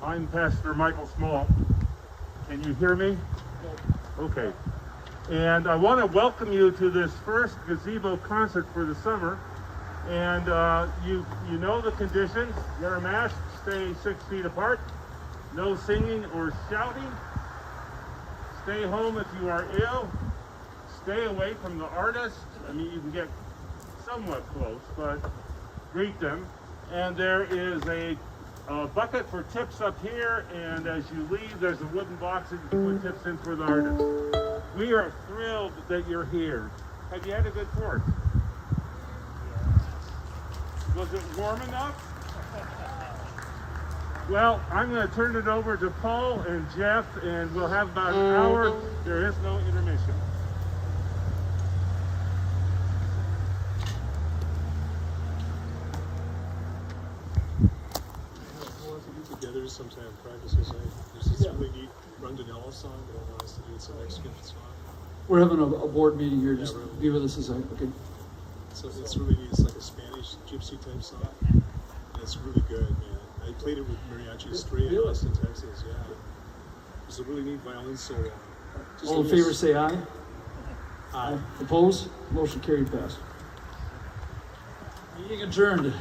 I'm Pastor Michael Small. Can you hear me? Okay. And I want to welcome you to this first Gazebo concert for the summer. And you know the conditions. Wear a mask, stay 6 feet apart, no singing or shouting, stay home if you are ill, stay away from the artists. I mean, you can get somewhat close, but greet them. And there is a bucket for tips up here, and as you leave, there's a wooden box that you can put tips in for the artist. We are thrilled that you're here. Have you had a good course? Was it warm enough? Well, I'm going to turn it over to Paul and Jeff, and we'll have about an hour. There is no intermission. Together sometime practices. There's this really neat Rondinella song that I want us to do. It's an Mexican song. We're having a board meeting here. Just be with us a second. Okay. So it's really neat. It's like a Spanish gypsy type song. And it's really good, man. I played it with Mariachi Stray in Austin, Texas. Yeah. It's a really neat violin solo. All in favor say aye. Aye. Opposed? Motion carried, passed. Meeting adjourned.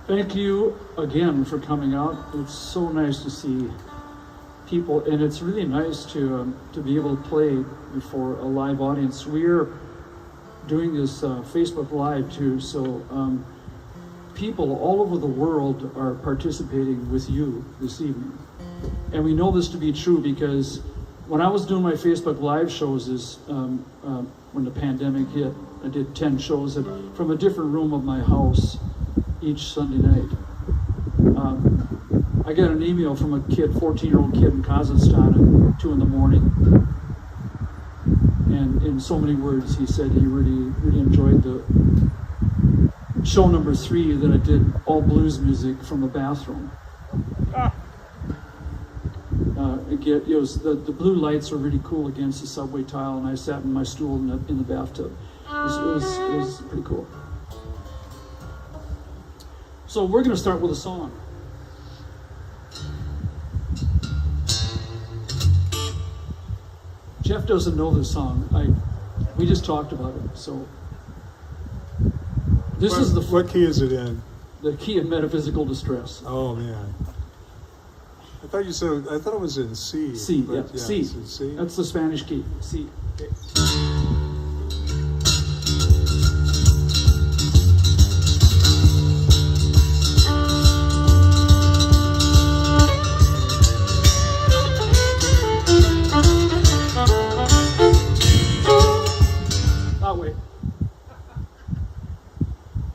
Thank you again for coming out. It's so nice to see people, and it's really nice to be able to play before a live audience. We're doing this Facebook Live too, so people all over the world are participating with you this evening. And we know this to be true because when I was doing my Facebook Live shows when the pandemic hit, I did 10 shows from a different room of my house each Sunday night. I got an email from a 14-year-old kid in Kazakhstan at 2 in the morning. And in so many words, he said he really enjoyed the show number 3 that I did all blues music from the bathroom. It was the blue lights were really cool against the subway tile, and I sat in my stool in the bathtub. It was pretty cool. So we're going to start with a song. Jeff doesn't know this song. We just talked about it. So What key is it in? The key of metaphysical distress. Oh man. I thought it was in C. C, yeah. C. It's in C. That's the Spanish key. C. Okay.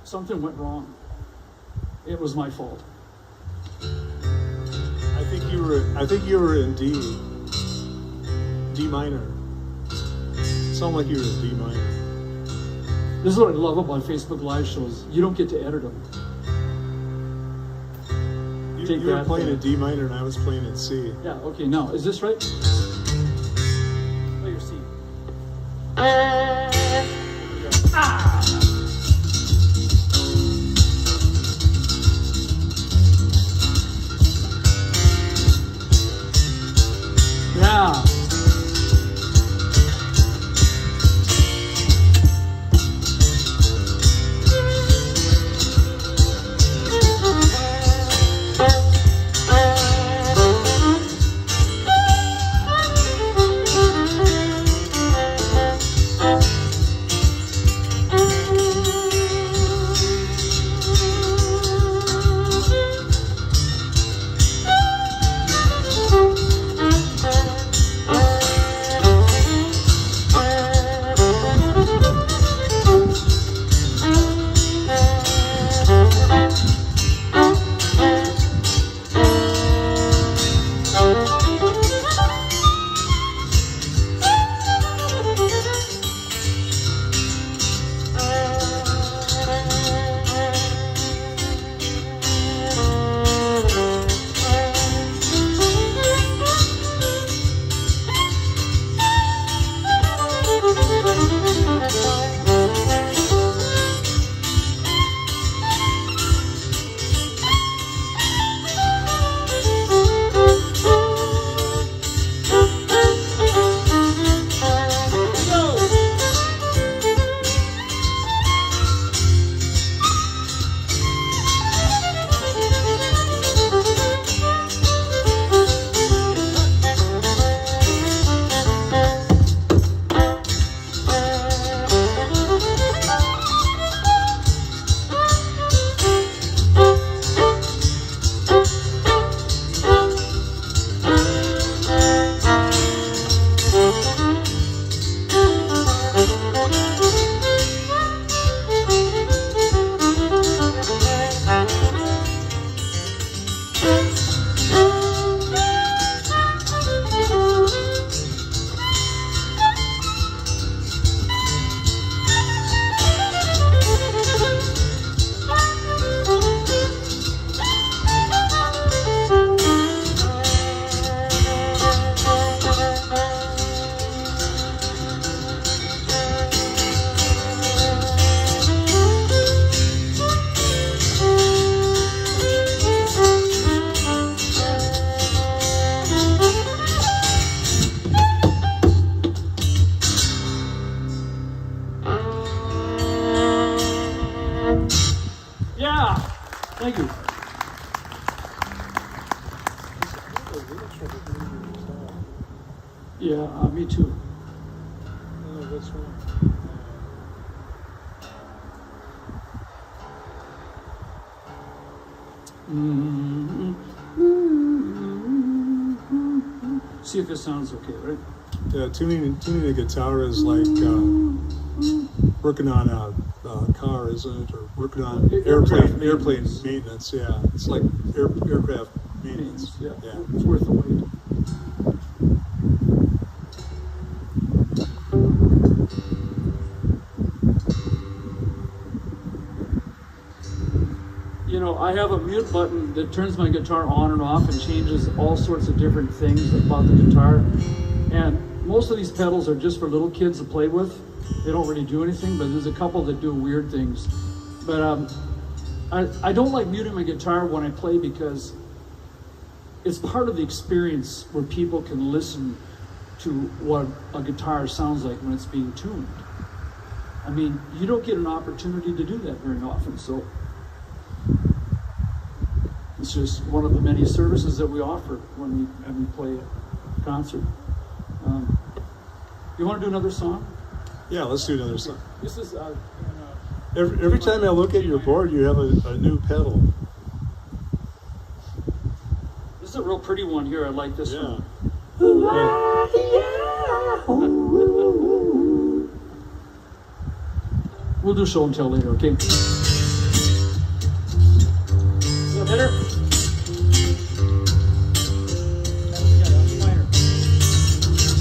Something went wrong. It was my fault. I think you were in D minor. Sound like you were in D minor. This is what I love about Facebook Live shows. You don't get to edit them. You were playing in D minor and I was playing in C. Yeah, okay, now, is this right? Play your C. Yeah. Thank you. Yeah, me too. Oh, what's wrong? See if this sounds okay, right? Yeah, tuning a guitar is like working on a car, isn't it? Or working on airplane maintenance. Yeah, it's like aircraft maintenance. Yeah, it's worth the wait. You know, I have a mute button that turns my guitar on and off and changes all sorts of different things about the guitar. And most of these pedals are just for little kids to play with. They don't really do anything, but there's a couple that do weird things. But I don't like muting my guitar when I play because it's part of the experience where people can listen to what a guitar sounds like when it's being tuned. I mean, you don't get an opportunity to do that very often, so it's just one of the many services that we offer when we play a concert. You want to do another song? Yeah, let's do another song. This is Every time I look at your board, you have a new pedal. this is a real pretty one here. I like this one. We'll do show and tell later, okay? Is that better?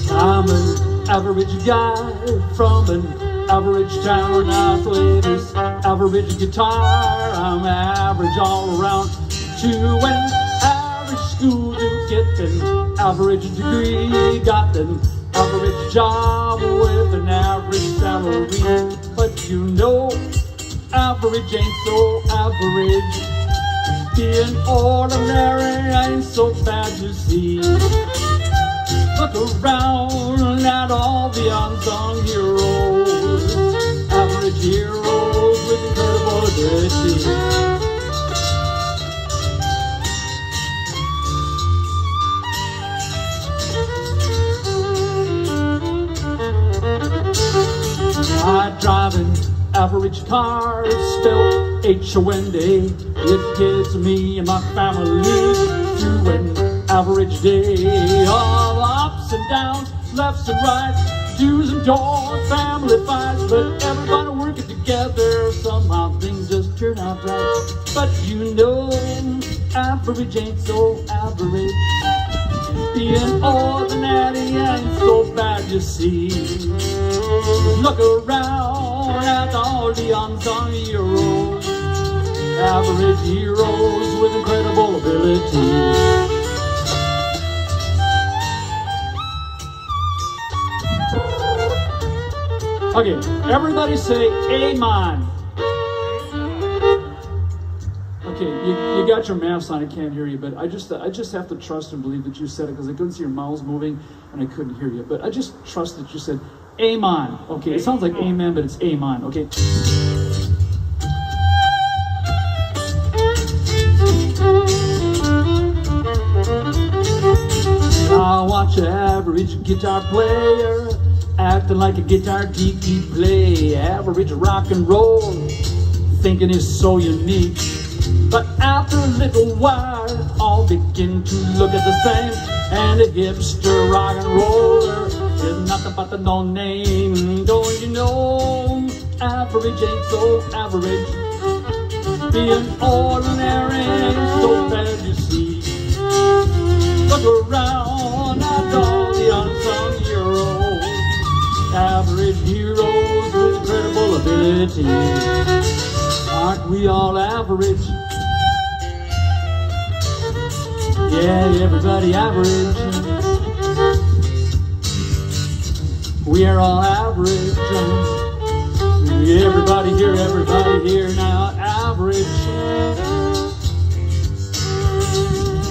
I'm an average guy from an average town. I play this average guitar. I'm average all around. To an average school to get an average degree. Got an average job with an average salary. But you know, average ain't so average. Being ordinary ain't so bad, you see. Look around at all the unsung heroes, average heroes with incredible ability. I drive an average car, spelled H-O-N-D. It gets me and my family through an average day. All ups and downs, lefts and rights, do's and don'ts, family fights, but everybody working together. Somehow things just turn out right. But you know, average ain't so average. Being ordinary ain't so bad, you see. Look around at all the unsung heroes, average heroes with incredible ability. Okay, everybody say amen. Okay, you got your masks on, I can't hear you, but I just have to trust and believe that you said it because I couldn't see your mouths moving and I couldn't hear you. But I just trust that you said amen. Okay, it sounds like amen, but it's amen. Okay. I watch an average guitar player acting like a guitar geek he play. Average rock and roll, thinking is so unique. But after a little while, all begin to look at the same. And a hipster rock and roller is nothing but the no name. Don't you know, average ain't so average. Being ordinary ain't so bad, you see. Look around at all the unsung heroes, average heroes with incredible ability. Aren't we all average? Yeah, everybody average. We are all average. Everybody here now, average.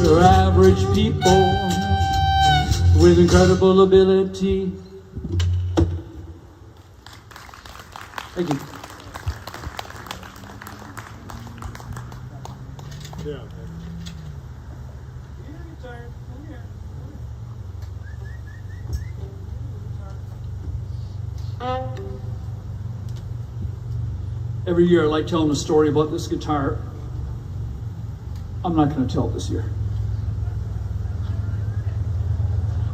We're average people with incredible ability. Thank you. Yeah. Every year I like telling a story about this guitar. I'm not going to tell it this year.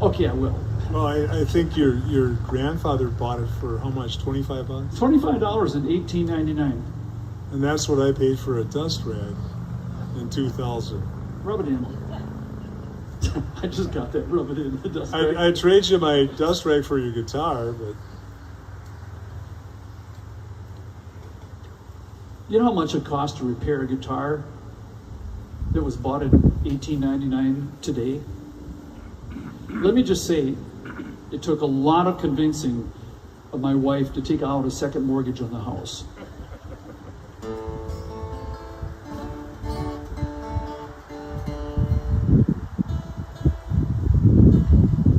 Okay, I will. Well, I think your grandfather bought it for how much? $25? $25 in $18.99. And that's what I paid for a dust rag in 2000. Rub it in. I just got that. Rub it in the dust rag. I trade you my dust rag for your guitar, but You know how much it costs to repair a guitar that was bought at $18.99 today? Let me just say, it took a lot of convincing of my wife to take out a second mortgage on the house.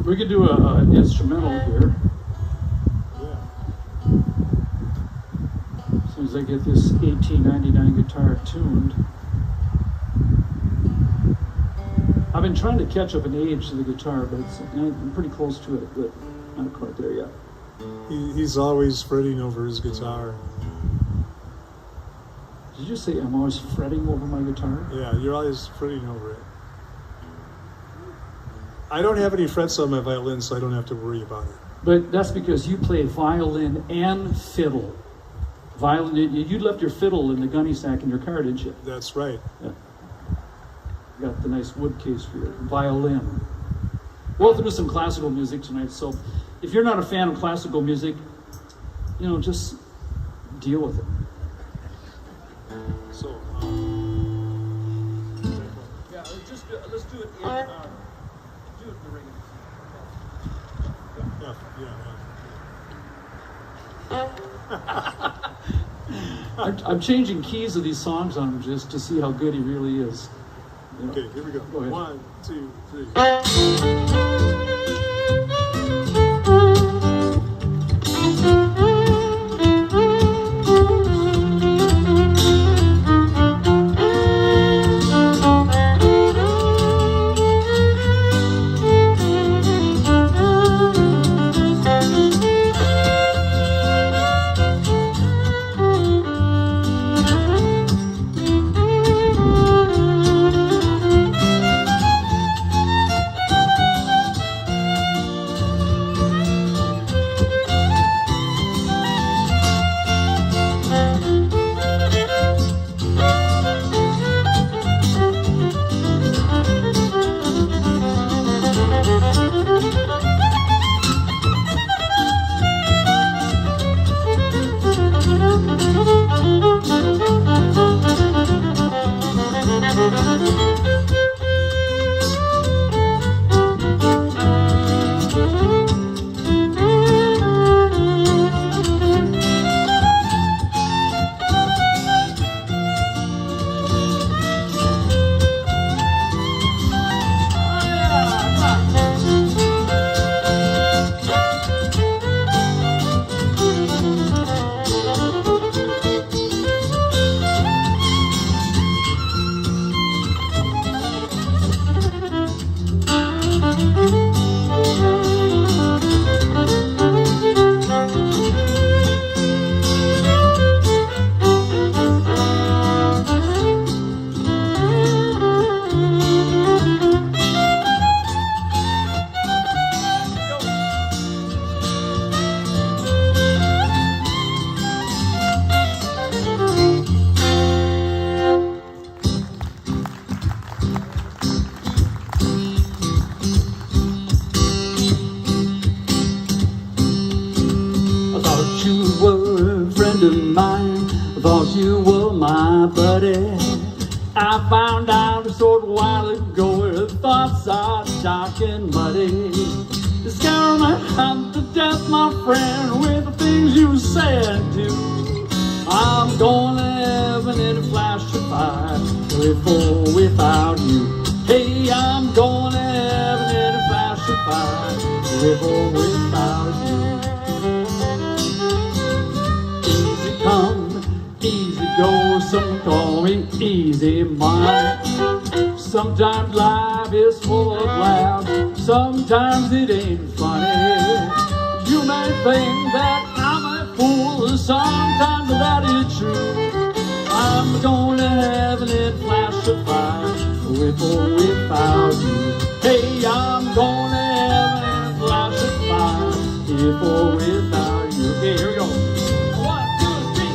We could do an instrumental here. As soon as I get this $18.99 guitar tuned. I've been trying to catch up in age to the guitar, but I'm pretty close to it, but not quite there yet. he's always fretting over his guitar. Did you say I'm always fretting over my guitar? Yeah, you're always fretting over it. I don't have any frets on my violin, so I don't have to worry about it. But that's because you play violin and fiddle. Violin, you left your fiddle in the gunny sack in your car, didn't you? That's right. Yeah. Got the nice wood case for your violin. We'll have to do some classical music tonight, so if you're not a fan of classical music, just deal with it. So, Yeah, let's do it in the ring. I'm changing keys of these songs on him just to see how good he really is. Okay, here we go. Go ahead. 1, 2, 3. I found out a short while ago her thoughts are dark and muddy. It's scaring my heart to death, my friend, with the things you say and do. I'm going to heaven in a flash of fire, with or without you. Hey, I'm going to heaven in a flash of fire, with or without you. Easy come, easy go, some call me easy mine. Sometimes life is full of laughs, sometimes it ain't funny. You may think that I'm a fool, sometimes that is true. I'm going to heaven in flash of fire, with or without you. Hey, I'm going to heaven in flash of fire, with or without you. Okay, here we go. 1, 2, 3,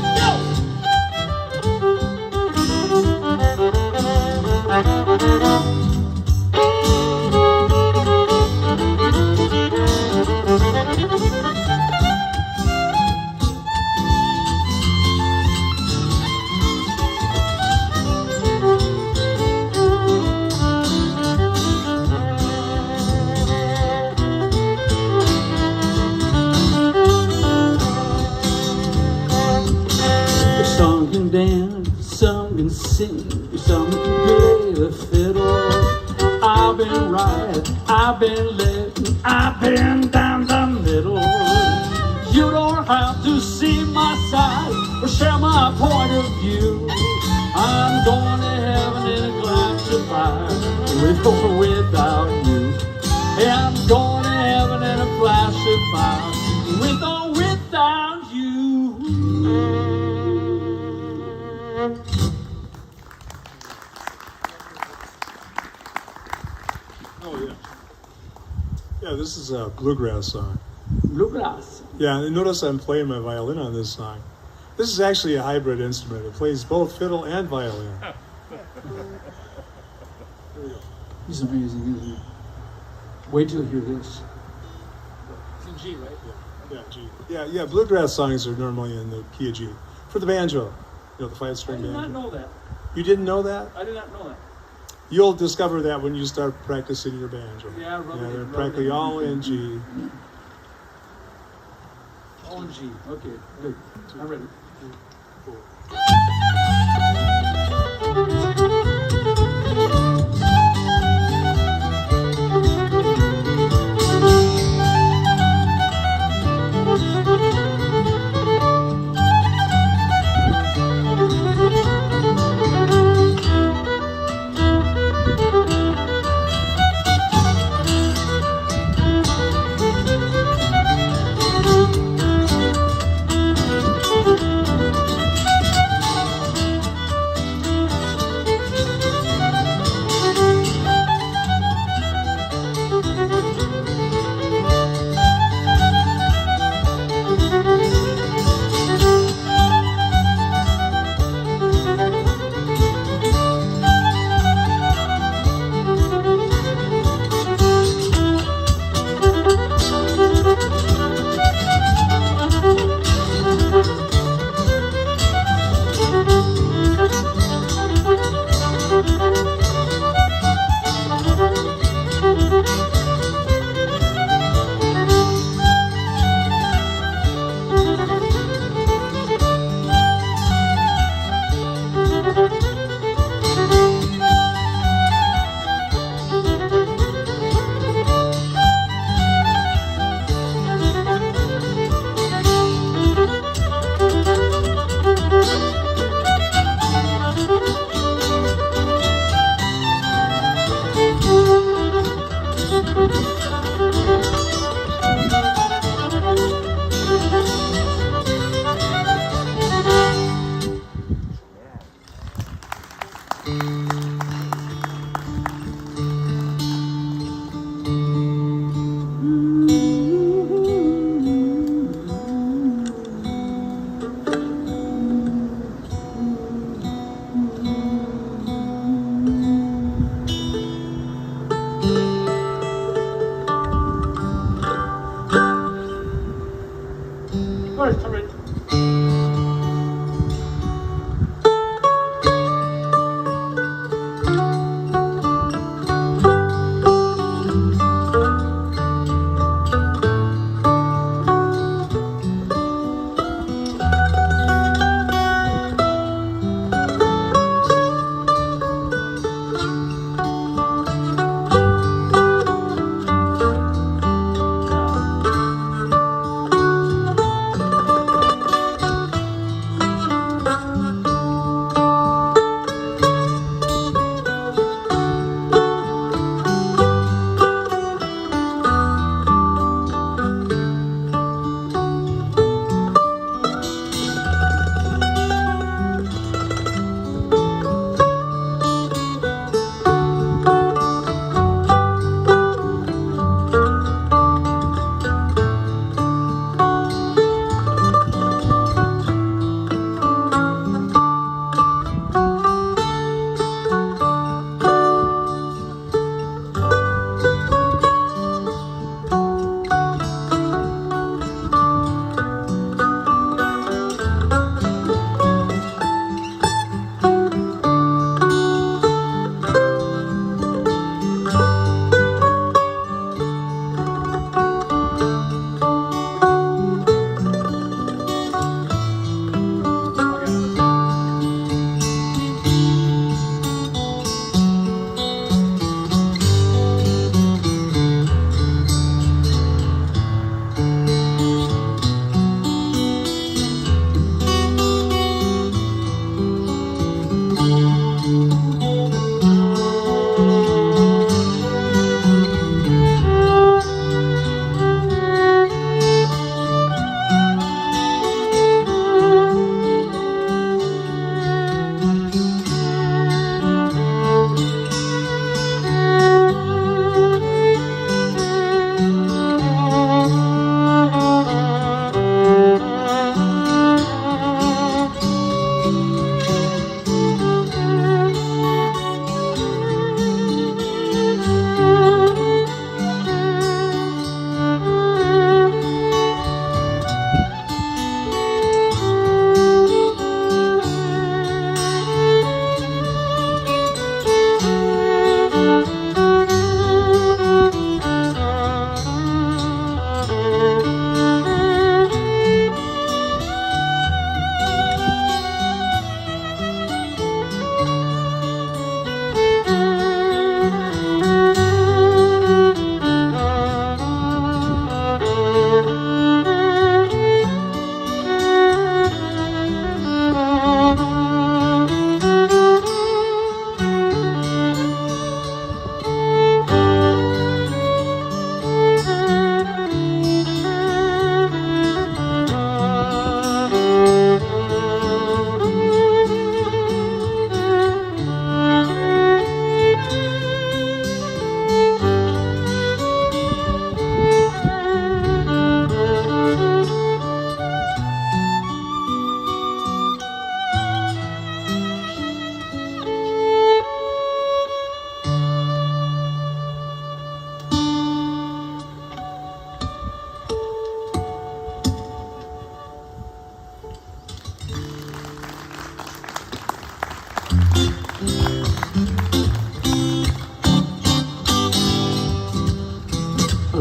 some can dance, some can sing, some can play the fiddle. I've been right, I've been left, I've been down the middle. You don't have to see my side or share my point of view. I'm going to heaven in a glass of fire, with or without you. Hey, I'm going to heaven in a flash of fire, with or without you. Oh yeah. Yeah, this is a bluegrass song. Bluegrass. Yeah, and notice I'm playing my violin on this song. This is actually a hybrid instrument. It plays both fiddle and violin. Here we go. He's amazing, isn't he? Wait till you hear this. It's in G, right? Yeah, G. Yeah, bluegrass songs are normally in the key of G. For the banjo, you know, the 5-string I did banjo. not know that. You didn't know that? I did not know that. You'll discover that when you start practicing your banjo. Yeah, They're practically all in G. All in G. Okay, good. I'm ready.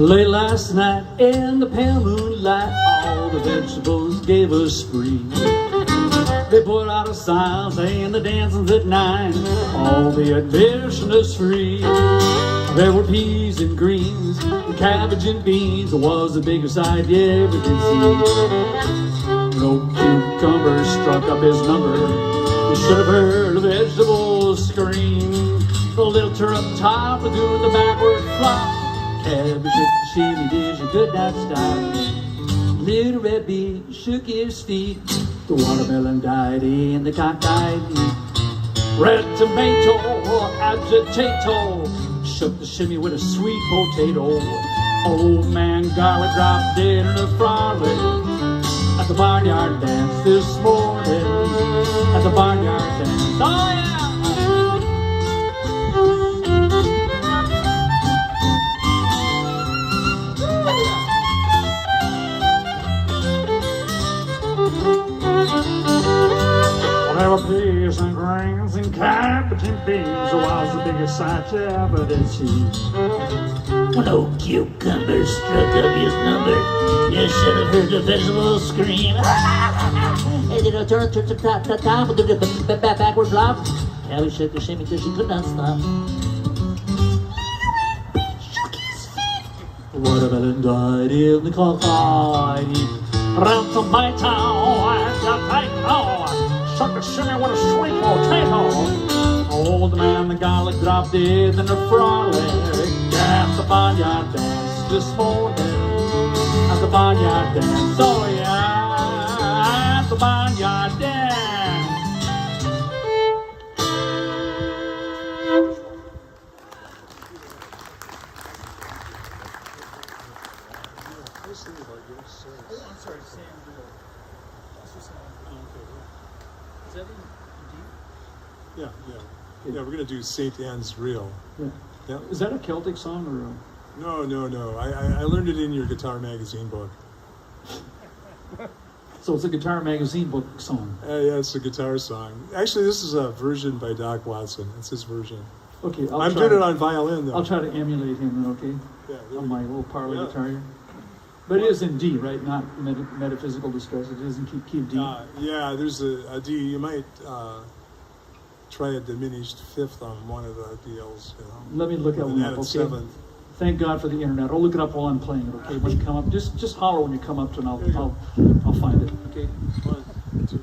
Late last night in the pale moonlight, all the vegetables gave us free. They put out a sign saying the dancing's at 9, all the admission is free. There were peas and greens, and cabbage and beans. It was the biggest sight you ever did see. No cucumber struck up his number. You should have heard the vegetables scream. The little turn up top was doing the backward flop. Cabbage shook the shimmy dish, you could not stop. Little red bee shook his feet. The watermelon died in the cockeyed heat. Red tomato, agitato, shook the shimmy with a sweet potato. Old man garlic dropped dead in a frolic at the barnyard dance this morning. At the barnyard dance, oh yeah! There were peas and greens and cabbage and beans. It was the biggest sight you ever did see. When no cucumber struck up his number, you should have heard the vegetables scream. And then I turned to the top, do the backward flop. Cabbage shook the shimmy till she could not stop. Shook his feet. The watermelon died in the cockeyed heat. Red tomato, agitato, shook the shimmy with a sweet potato. Old man, the garlic dropped dead in a frolic at the barnyard dance this morning. At the barnyard dance, oh yeah, at the barnyard dance. Oh, I'm sorry, Sam. Is that in D? Yeah. Yeah, we're gonna do Saint Anne's Reel. Yeah. Yeah. Is that a Celtic song or a... No. I learned it in your guitar magazine book. So it's a Guitar Magazine book song. Yeah, it's a guitar song. Actually, this is a version by Doc Watson. It's his version. Okay, I'm doing it on violin, though. I'll try to emulate him, okay? Yeah, there On we my go. little parlor Yeah. guitar here. But it is in D, right? Not metaphysical distress. It is in key of D. Yeah, there's a D. You might try a diminished fifth on one of the deals. You know. Let me look at With one an up, added okay? seventh. Thank God for the internet. I'll look it up while I'm playing it, okay? When you come up, just holler when you come up to, and There you I'll find it, okay? 1, 2.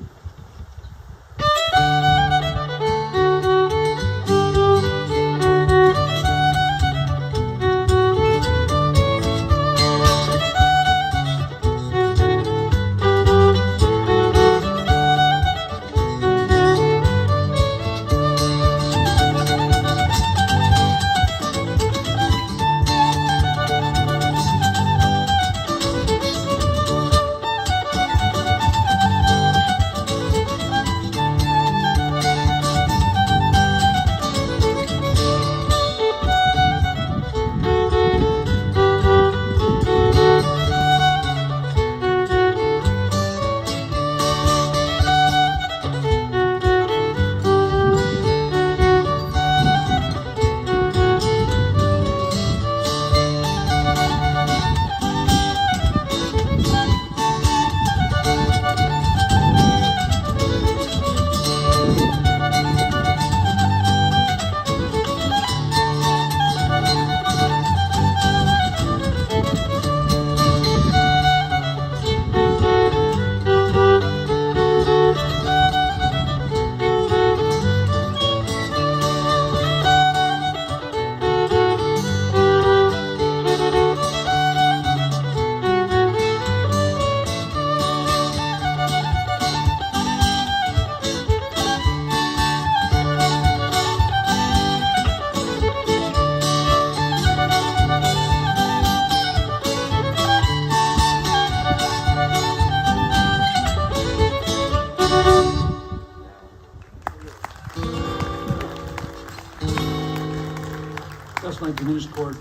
That's my diminished chord.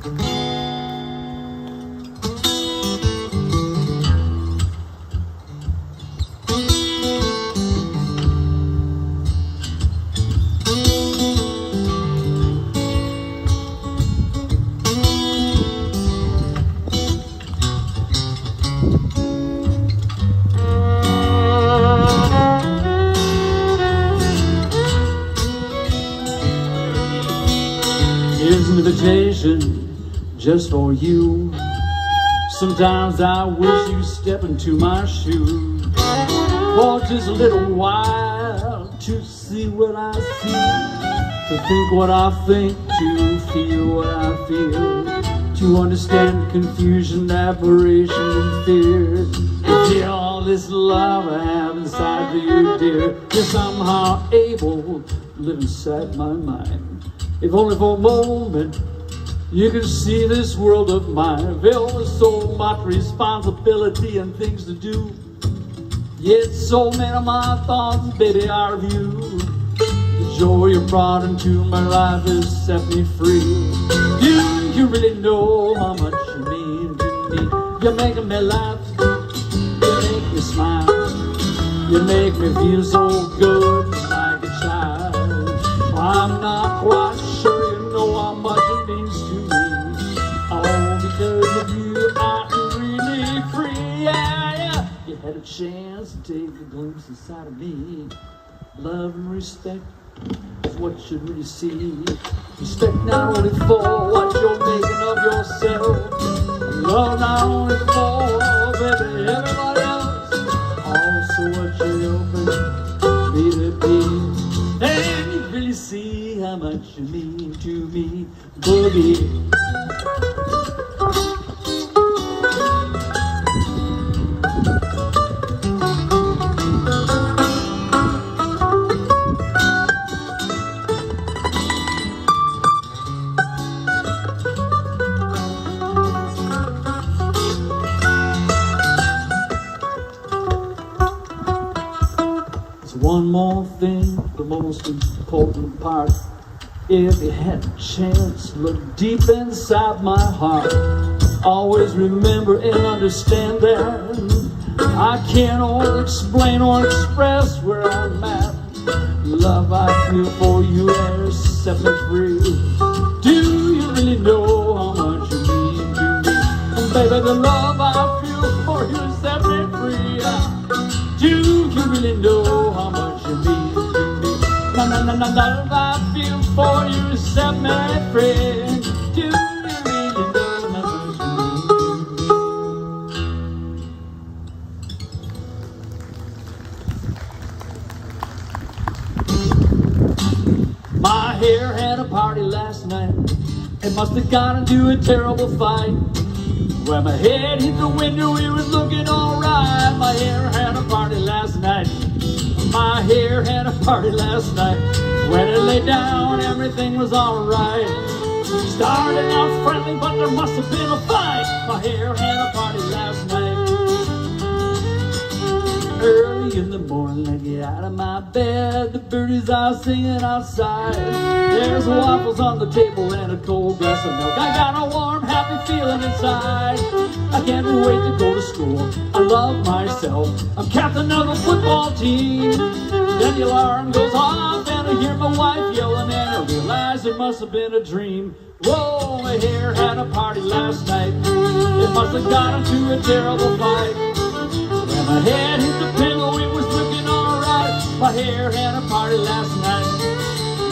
mansion just for you. Sometimes I wish you'd step into my shoes for just a little while, to see what I see, to think what I think, to feel what I feel, to understand confusion, admiration, and fear. To feel all this love I have inside for you, dear. You're somehow able to live inside my mind. If only for a moment you can see this world of mine, filled with so much responsibility and things to do. Yet so many of my thoughts, baby, are of you. The joy you brought into my life has set me free. You really know how much you mean to me. You're making me laugh, you make me smile, you make me feel so good like a child. I'm not quite sure you know how much it means to me. Oh, because of you I'm really free, yeah. You had a chance to take a glimpse inside of me. Love and respect is what you really see. Respect not only for what you're making of yourself, love not only for, baby, everybody else, also what you're helping me to be. And you really see how much you mean to me, boogie. One more thing, the most important part. If you had a chance, look deep inside my heart. Always remember and understand that I can't always explain or express where I'm at. Love I feel for you has set me free. Do you really know how much you mean to me? And baby, the love I feel for you has set me free. Do you really know how much you mean to me? The love I feel for you set me free. Do you really know how much you mean to me? My hair had a party last night. It must have got into a terrible fight. When my head hit the window, it was looking alright. My hair had a party last night. My hair had a party last night. When it lay down, everything was alright. Started out friendly, but there must have been a fight. My hair had a party last night. Early in the morning, I get out of my bed. The birdies are singing outside. There's waffles on the table and a cold glass of milk. I got a warm, happy feeling inside. I can't wait to go to school. I love myself. I'm captain of the football team. Then the alarm goes off and I hear my wife yelling, and I realize it must have been a dream. Whoa, my hair had a party last night. It must have got into a terrible fight. When my head hit the pillow, it was looking alright. My hair had a party last night.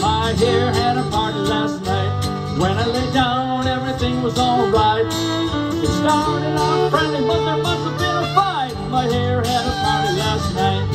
My hair had a party last night. When I lay down, everything was alright. It started out friendly, but there must have been a fight. My hair had a party last night.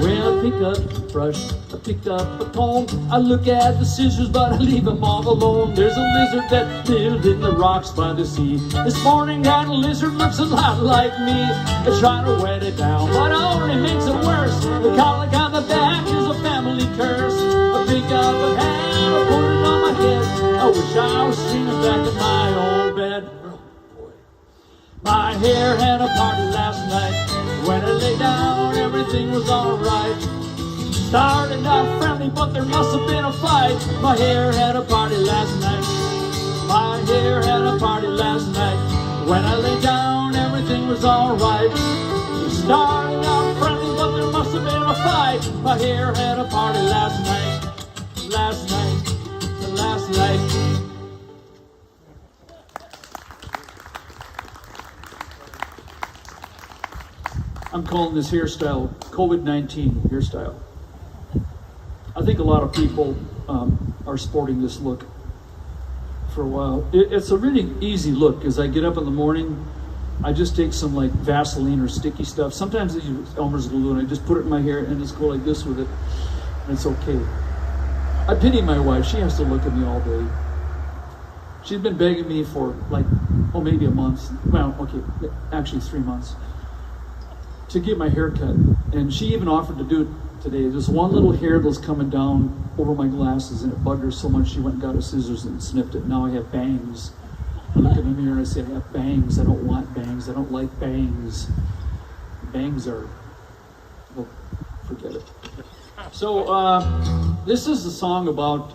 Well, I pick up a brush, I picked up a comb. I look at the scissors, but I leave them all alone. There's a lizard that lived in the rocks by the sea. This morning that lizard looks a lot like me. I try to wet it down, but it only makes it worse. The colic on the back is a family curse. I pick up a hat, I put it on my head. I wish I was sleeping back in my old bed. Oh, boy. My hair had a party last night. When I lay down, everything was alright. Started out friendly, but there must have been a fight. My hair had a party last night. My hair had a party last night. When I lay down, everything was alright. Started out friendly, but there must have been a fight. My hair had a party last night. Last night. Last night. I'm calling this hairstyle COVID-19 hairstyle. I think a lot of people are sporting this look. for a while. It's a really easy look because I get up in the morning, I just take some like Vaseline or sticky stuff. Sometimes I use Elmer's glue and I just put it in my hair and just go like this with it, and it's okay. I pity my wife. She has to look at me all day. She's been begging me for like, maybe a month. Well, okay, actually 3 months to get my hair cut. And she even offered to do it today. There's one little hair that's coming down over my glasses and it bugged her so much she went and got her scissors and snipped it. Now I have bangs. I look in the mirror and I say, I have bangs. I don't want bangs. I don't like bangs. Bangs are, well, forget it. So this is a song about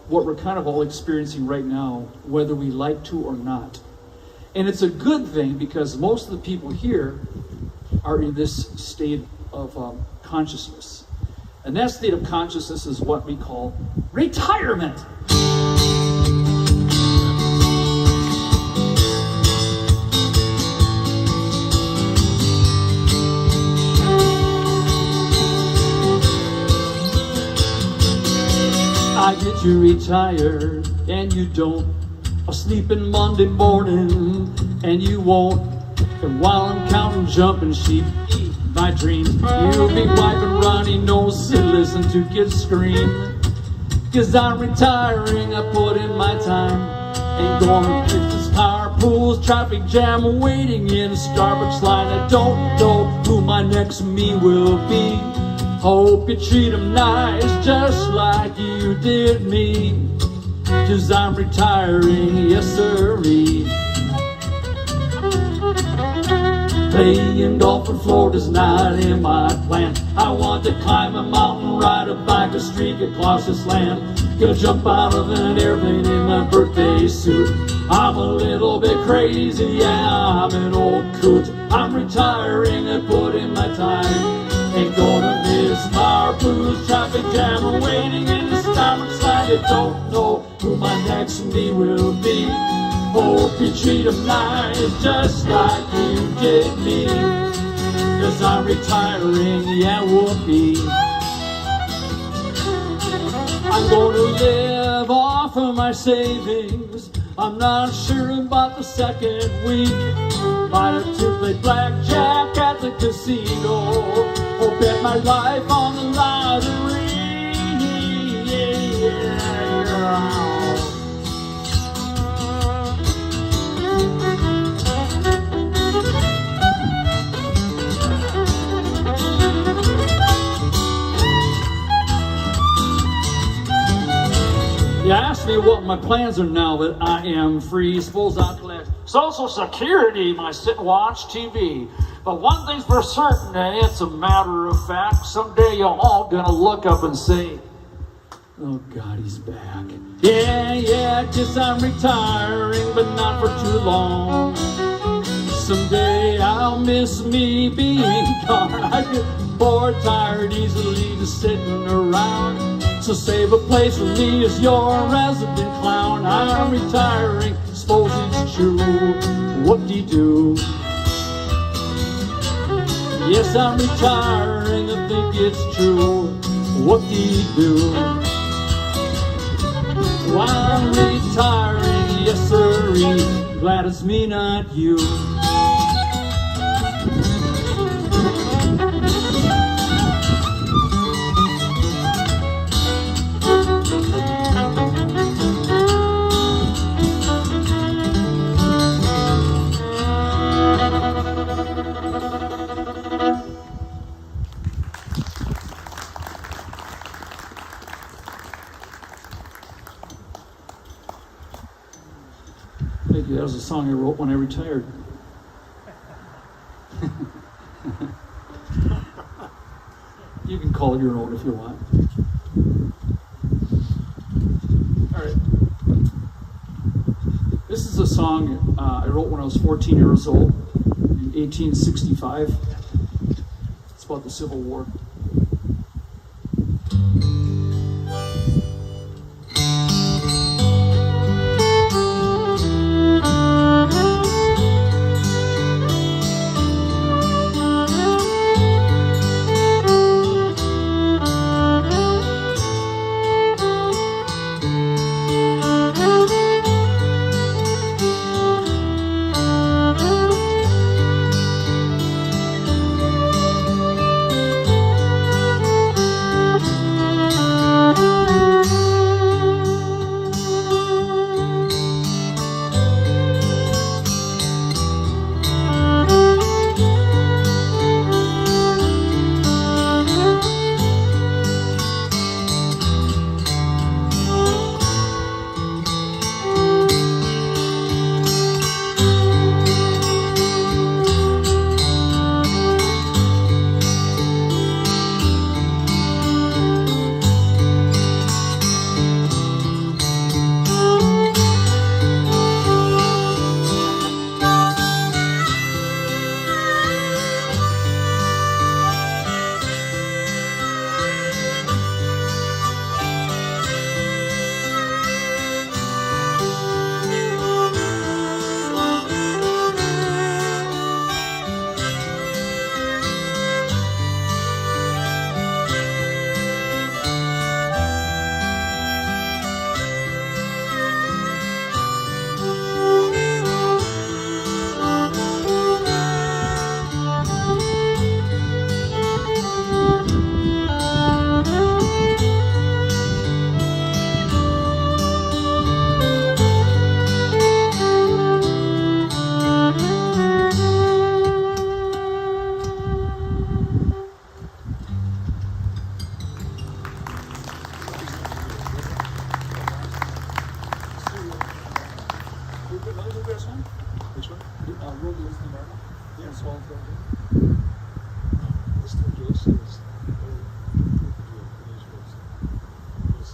what we're kind of all experiencing right now, whether we like to or not. And it's a good thing because most of the people here are in this state of consciousness. And that state of consciousness is what we call retirement. I get you retired and you don't. I'll sleep in Monday morning and you won't. And while I'm counting jumping sheep, my dreams, you'll be wiping runny noses and listen to kids scream. Cause I'm retiring, I put in my time. Ain't gonna fix this power pools, traffic jam, waiting in a Starbucks line. I don't know who my next me will be. Hope you treat them nice, just like you did me. Cause I'm retiring, yes sirree. Playing golf in Florida's not in my plan. I want to climb a mountain, ride a bike, a streak across this land. Gonna jump out of an airplane in my birthday suit. I'm a little bit crazy, yeah, I'm an old coot. I'm retiring and put in my time. Ain't gonna miss power blues, traffic jam, waiting in the Starbucks line. You don't know who my next me will be. Hope you treat them nice, just like you did me. Cause I'm retiring, yeah, whoopee. I'm gonna live off of my savings. I'm not sure about the second week. Might have to play blackjack at the casino, or bet my life on the lottery. You asked me what my plans are now that I am free. Suppose I'll collect Social Security when I sit and watch TV. But one thing's for certain, and it's a matter of fact, someday you're all gonna look up and say, oh God, he's back. Yeah, guess I'm retiring, but not for too long. Someday I'll miss me being gone. I get bored, tired, easily just sitting around. So save a place for me as your resident clown. I'm retiring, suppose it's true. Whoop-de-doo. Yes, I'm retiring, I think it's true. Whoop-de-doo. While I'm retiring, yes sirree, glad it's me, not you. Thank you. That was a song I wrote when I retired. You can call it your own if you want. All right. This is a song I wrote when I was 14 years old in 1865. It's about the Civil War.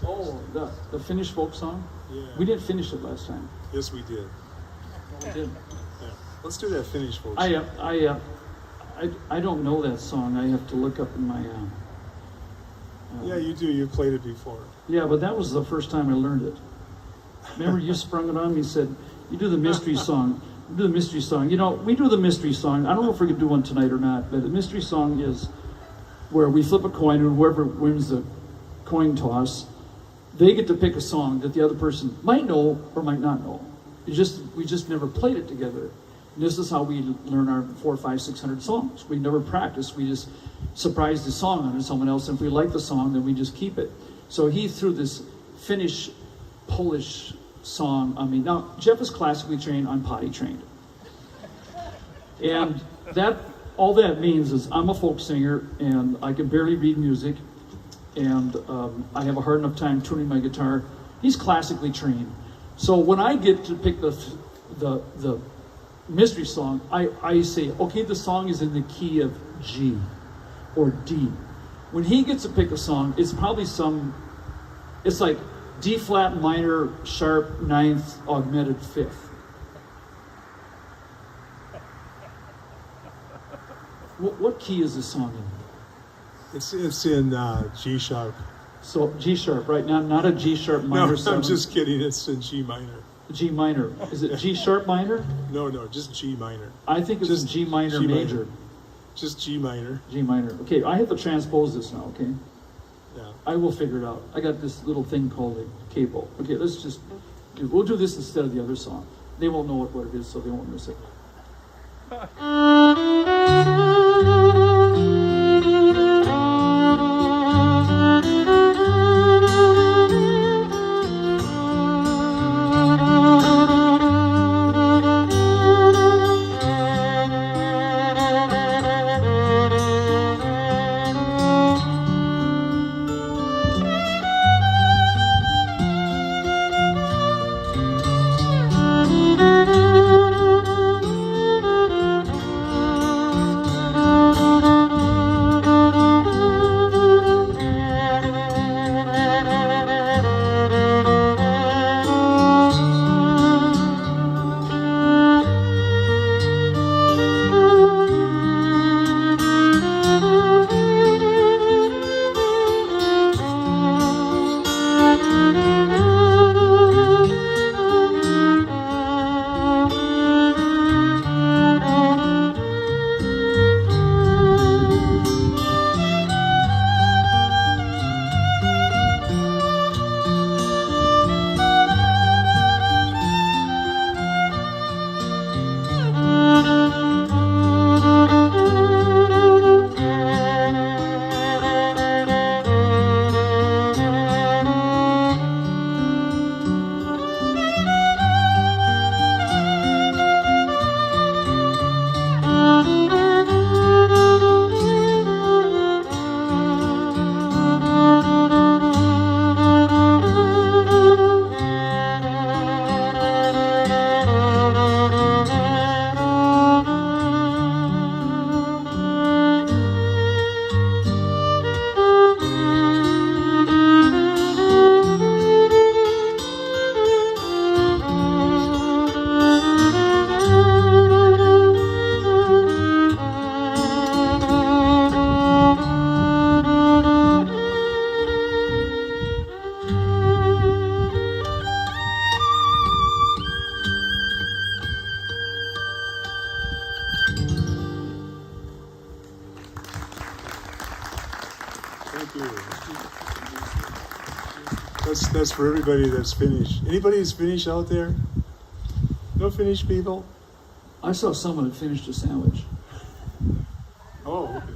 Oh, the Finnish folk song? Yeah. We didn't finish it last time. Yes, we did. We did. Yeah. Let's do that Finnish folks. I don't know that song. I have to look up in my. Yeah, you do. You played it before. Yeah, but that was the first time I learned it. Remember, you sprung it on me. Said, "You do the mystery song. You do the mystery song." You know, we do the mystery song. I don't know if we're gonna do one tonight or not. But the mystery song is where we flip a coin, and whoever wins the coin toss, they get to pick a song that the other person might know or might not know. We just never played it together. And this is how we learn our 400, 500, 600 songs. We never practice. We just surprise the song on someone else. And if we like the song, then we just keep it. So he threw this Finnish, Polish song on me. Now, Jeff is classically trained. I'm potty trained. And all that means is I'm a folk singer and I can barely read music. And I have a hard enough time tuning my guitar. He's classically trained. So when I get to pick the mystery song, I say, okay, the song is in the key of G or D. When he gets to pick a song, it's probably it's like D flat minor sharp ninth augmented fifth. What key is this song in? It's in G sharp. So G sharp, right? Not a G sharp minor. No, seven. I'm just kidding. It's in G minor. G minor. Is it G sharp minor? No, just G minor. I think it's Just in G minor G minor. major. Just G minor. G minor. Okay, I have to transpose this now, okay? Yeah. I will figure it out. I got this little thing called a capo. Okay, we'll do this instead of the other song. They won't know what it is, so they won't miss it. Thank you. That's for everybody that's Finnish. Anybody who's Finnish out there? No Finnish people? I saw someone that finished a sandwich. Oh, okay.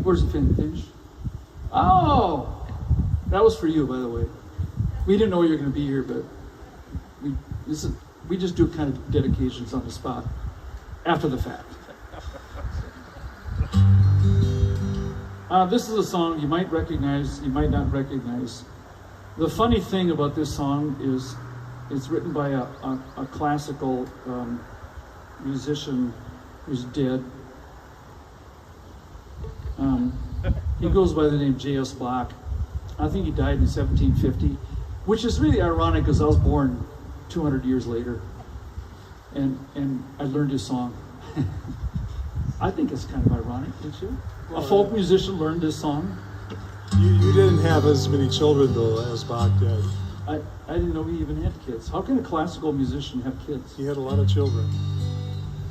Where's the finish? Oh, that was for you, by the way. We didn't know you were going to be here, but we just do kind of dedications on the spot after the fact. This is a song you might recognize, you might not recognize. The funny thing about this song is it's written by a classical musician who's dead. He goes by the name J.S. Bach. I think he died in 1750, which is really ironic because I was born 200 years later, and I learned his song. I think it's kind of ironic, don't you? A folk musician learned this song. You didn't have as many children though as Bach did. I didn't know he even had kids. How can a classical musician have kids? He had a lot of children.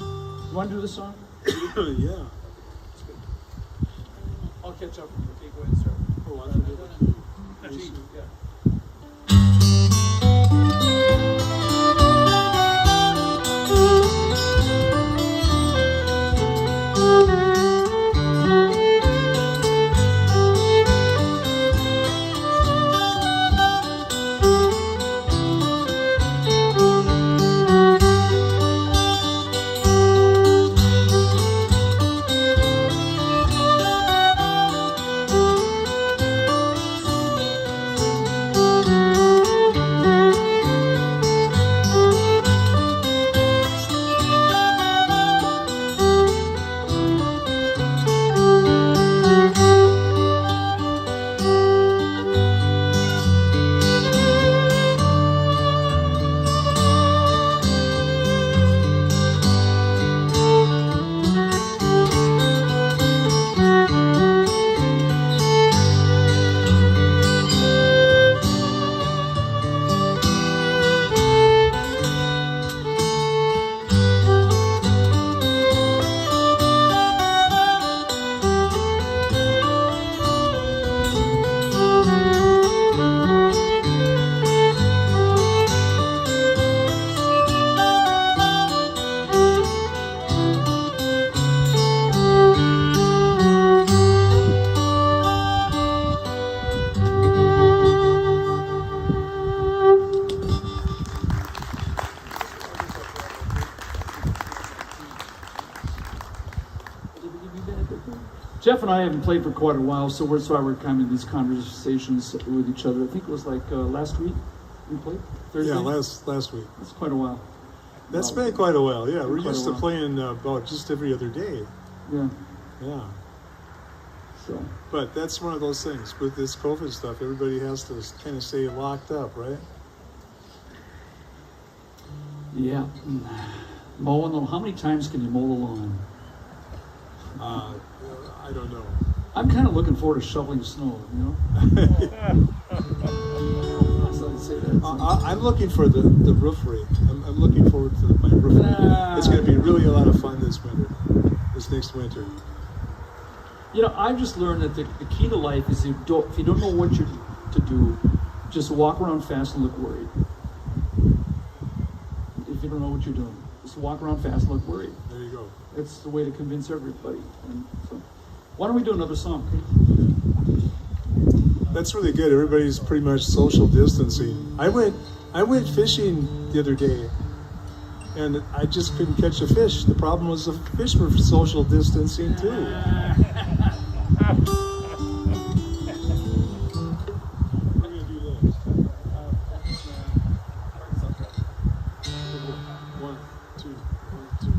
You want to do the song? Yeah. I'll catch up with you. Okay, go ahead and start. Oh, I forget what key. G, yeah. Jeff and I haven't played for quite a while, so that's why we're kind of in these conversations with each other. I think it was like last week we played? Thursday? Yeah, last week. That's quite a while. That's been quite a while, yeah. We're Quite a used to while. playing about just every other day. Yeah. Yeah. So But that's one of those things. With this COVID stuff, everybody has to kind of stay locked up, right? yeah. Mowing the lawn. How many times can you mow the lawn? I don't know. I'm kind of looking forward to shoveling snow, you know? So I'd say that. I'm looking for the roof rake. I'm looking forward to my roof rake. It's going to be really a lot of fun this next winter. You know, I've just learned that the key to life is if you don't know what you're to do, just walk around fast and look worried. If you don't know what you're doing, just walk around fast and look worried. There you go. It's the way to convince everybody. And so, why don't we do another song? That's really good. Everybody's pretty much social distancing. I went fishing the other day, and I just couldn't catch a fish. The problem was the fish were social distancing too. We're gonna do this. 1, 2, 2.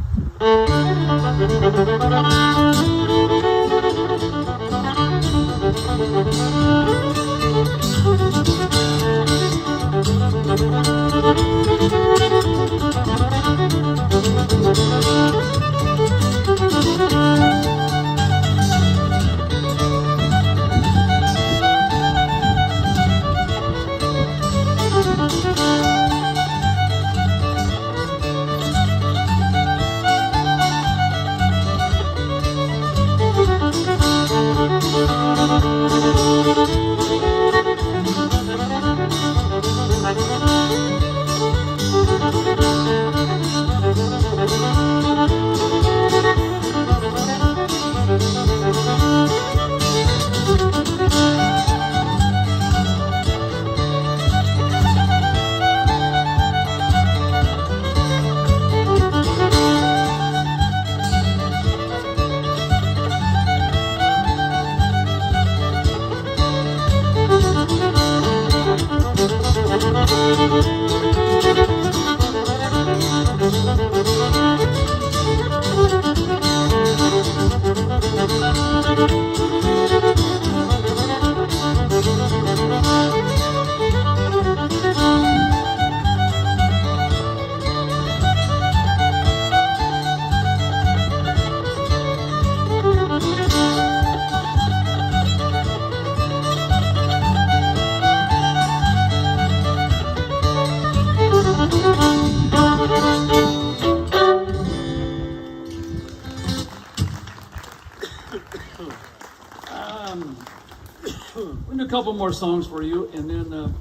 We'll do a couple more songs for you, and then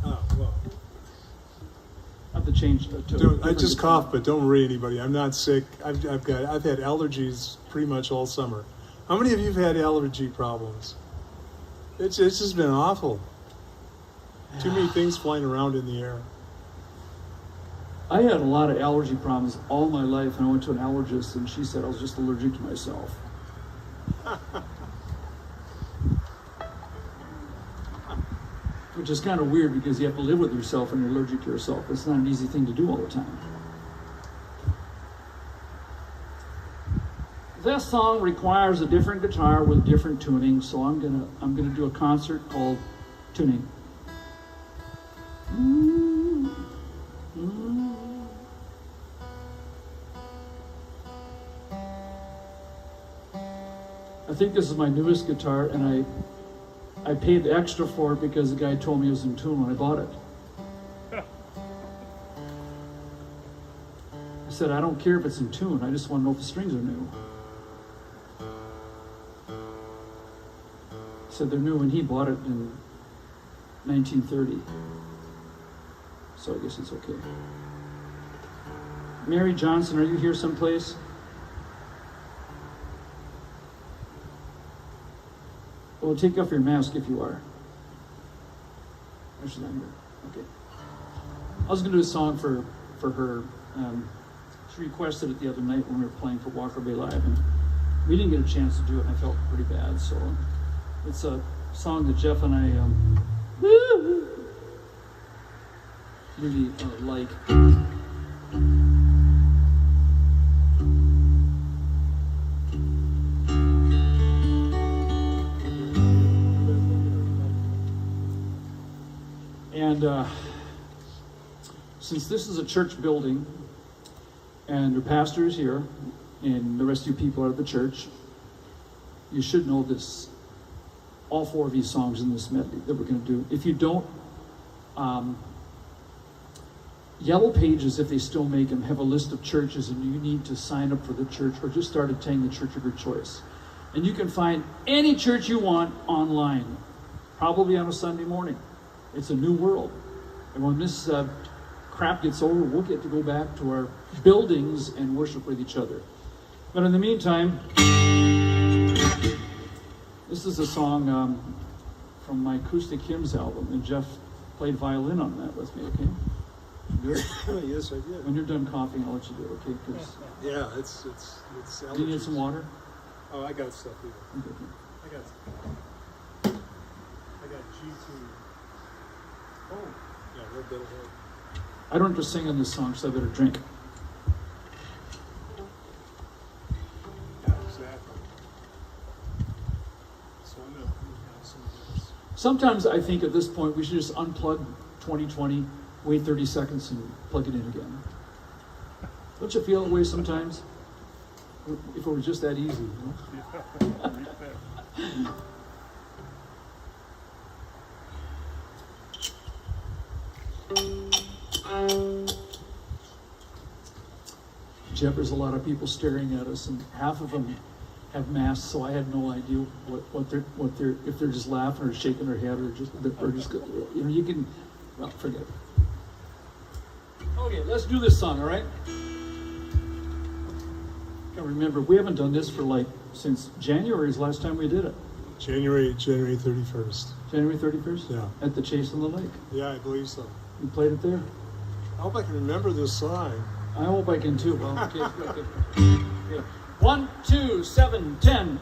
Well, I have to change to. I just coughed, but don't worry anybody. I'm not sick. I've had allergies pretty much all summer. How many of you have had allergy problems? It's just been awful. Too many things flying around in the air. I had a lot of allergy problems all my life, and I went to an allergist, and she said I was just allergic to myself. Which is kind of weird because you have to live with yourself and you're allergic to yourself. It's not an easy thing to do all the time. This song requires a different guitar with different tuning, so I'm gonna do a concert called Tuning. I think this is my newest guitar, and I paid extra for it because the guy told me it was in tune when I bought it. I said, I don't care if it's in tune, I just want to know if the strings are new. He said they're new, and he bought it in 1930. So I guess it's okay. Mary Johnson, are you here someplace? Well, take off your mask if you are. She's not here. Okay. I was going to do a song for her. She requested it the other night when we were playing for Walker Bay Live, and we didn't get a chance to do it, and I felt pretty bad. So it's a song that Jeff and I really like. And since this is a church building, and your pastor is here, and the rest of you people are at the church, you should know this. All four of these songs in this medley that we're going to do. If you don't, Yellow Pages, if they still make them, have a list of churches, and you need to sign up for the church or just start attending the church of your choice. And you can find any church you want online, probably on a Sunday morning. It's a new world. And when this crap gets over, we'll get to go back to our buildings and worship with each other. But in the meantime, this is a song from my acoustic hymns album, and Jeff played violin on that with me, okay? Good? Yes, I did. When you're done coughing, I'll let you do it, okay? 'Cause Yeah, it's do you need some water? Oh, I got stuff here. Okay. I got G2. Oh, yeah, a little bit of it. I don't just sing on this song, so I better drink. Yeah, exactly. So I'm gonna have some of this. Sometimes I think at this point we should just unplug 2020, wait 30 seconds, and plug it in again. Don't you feel that way sometimes? If it was just that easy, you know? Jeff, there's a lot of people staring at us, and half of them have masks, so I had no idea what they're if they're just laughing or shaking their head or just you know, you can, well, forget it. Okay, let's do this song, all right? I remember we haven't done this for since January is the last time we did it. January 31st. January 31st? Yeah. At the Chase on the Lake. Yeah, I believe so. We played it there. I hope I can remember this song. I hope I can too. Well, okay, okay. Okay. 1, 2, 7, 10.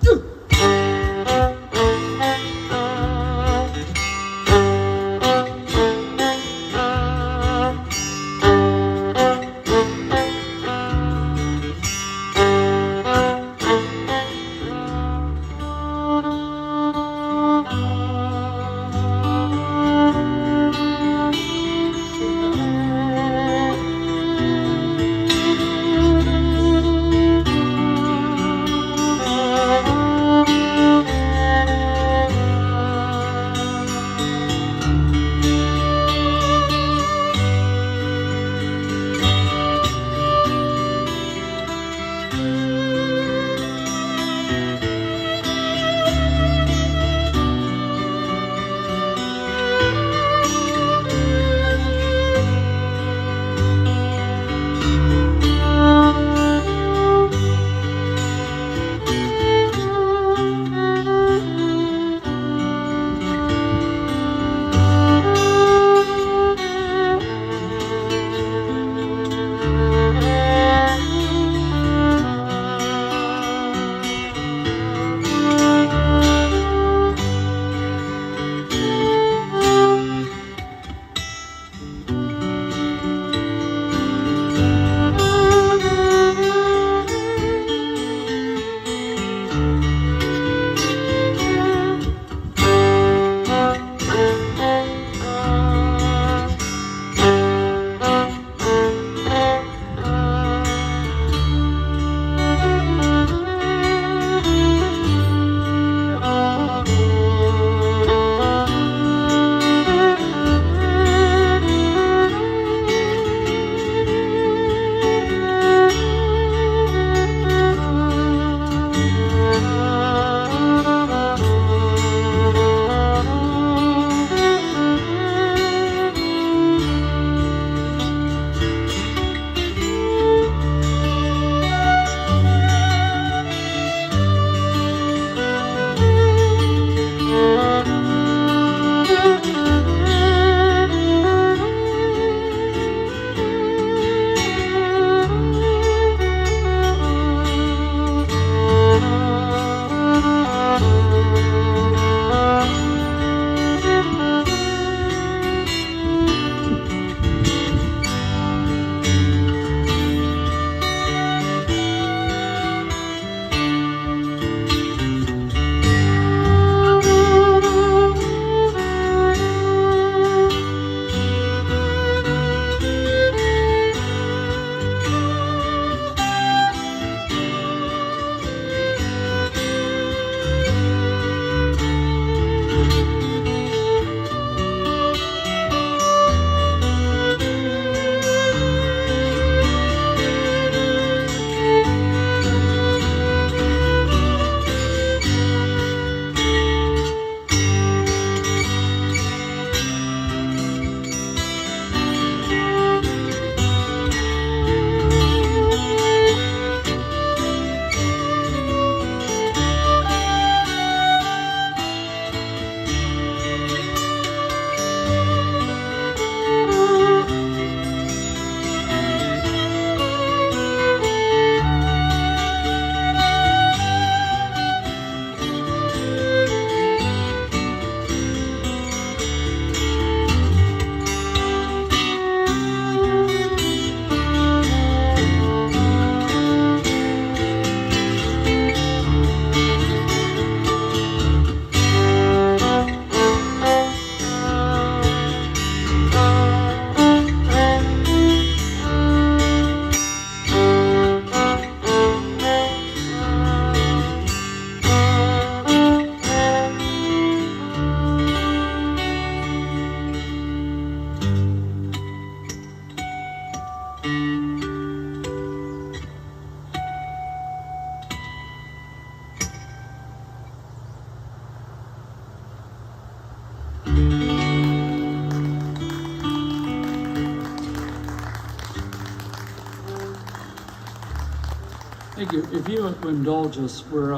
Thank you. If you indulge us, we're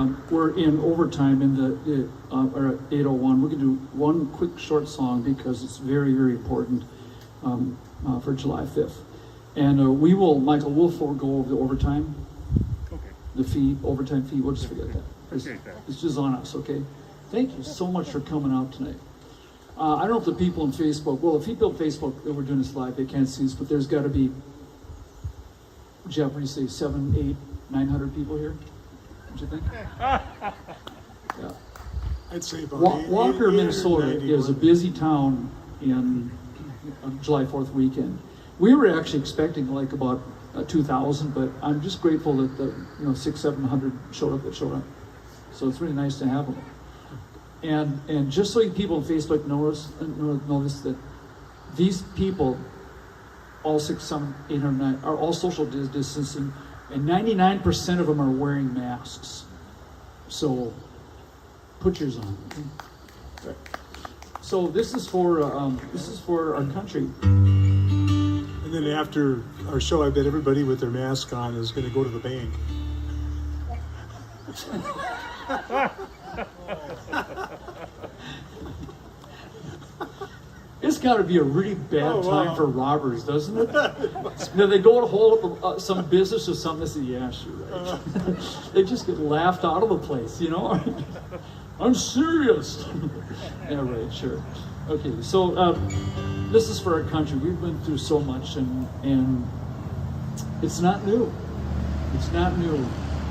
in overtime in the or at 8:01. We're going to do one quick short song because it's very, very important for July 5th. And Michael, we'll forego the overtime, Okay. the fee, overtime fee. We'll just forget that. Appreciate that. It's just on us, okay? Thank you so much for coming out tonight. I don't know if the people on Facebook, well, if people on Facebook that we're doing this live, they can't see us, but there's got to be, Jeff, what do you say, 700, 800, 900 people here? What do you think? Yeah. I'd say about Walker, 890, Minnesota is a busy town in July 4th weekend. We were actually expecting like about 2,000, but I'm just grateful that the 600-700 showed up. So it's really nice to have them. And just so people on Facebook notice that these people, all 6, 7, 8, or 9, are all social distancing, and 99% of them are wearing masks. So put yours on. Okay. So this is for our country. And then after our show, I bet everybody with their mask on is going to go to the bank. It's got to be a really bad time for robbers, doesn't it? They go to hold up some business or something. They say, "Yeah, sure." Right. They just get laughed out of the place, I'm serious. Yeah, right, sure. Okay, so this is for our country. We've been through so much, and it's not new. It's not new.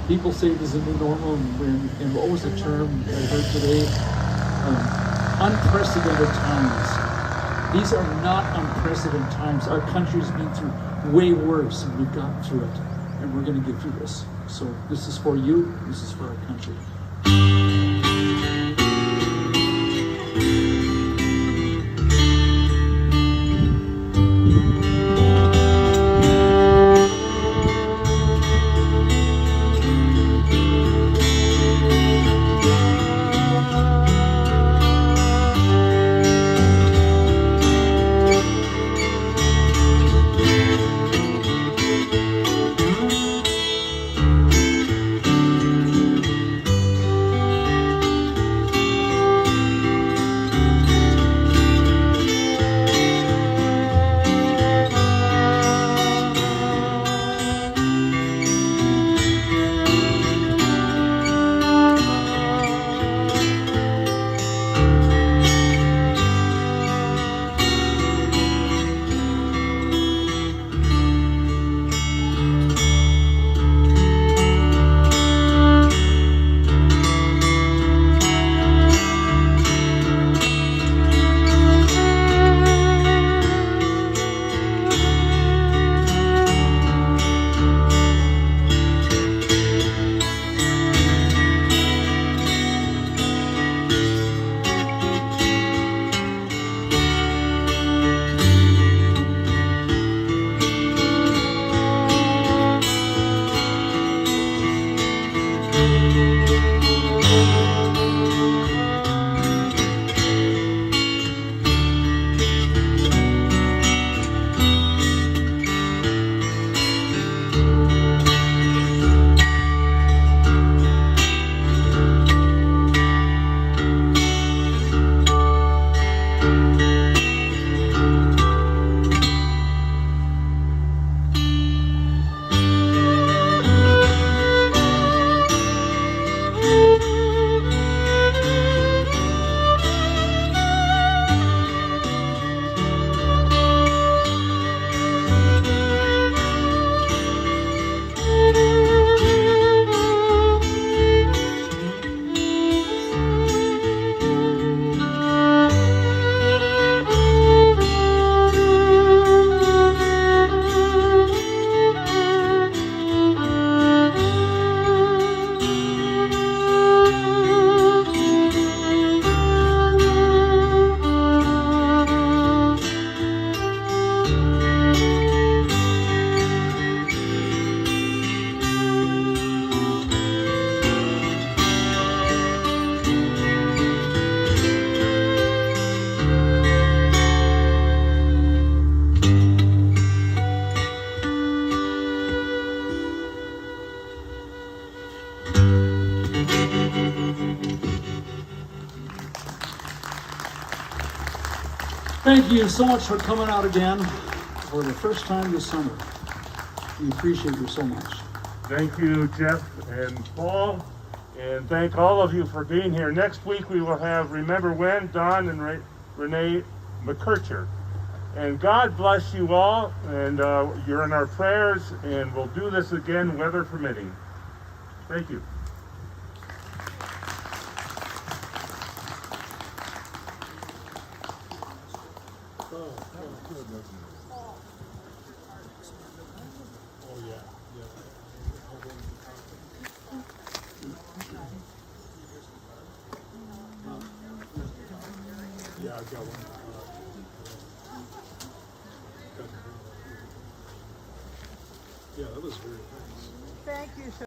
People say this is a new normal, and what was the term I heard today? Unprecedented times. These are not unprecedented times. Our country's been through way worse, and we've gotten through it, and we're going to get through this. So this is for you. This is for our country. Thank you so much for coming out again for the first time this summer. We appreciate you so much. Thank you, Jeff and Paul, and thank all of you for being here. Next week we will have Remember When, Don and Renee McKercher. And God bless you all, and you're in our prayers, and we'll do this again, weather permitting. Thank you. Yeah, I've got one. Yeah, that was very nice. Thank you so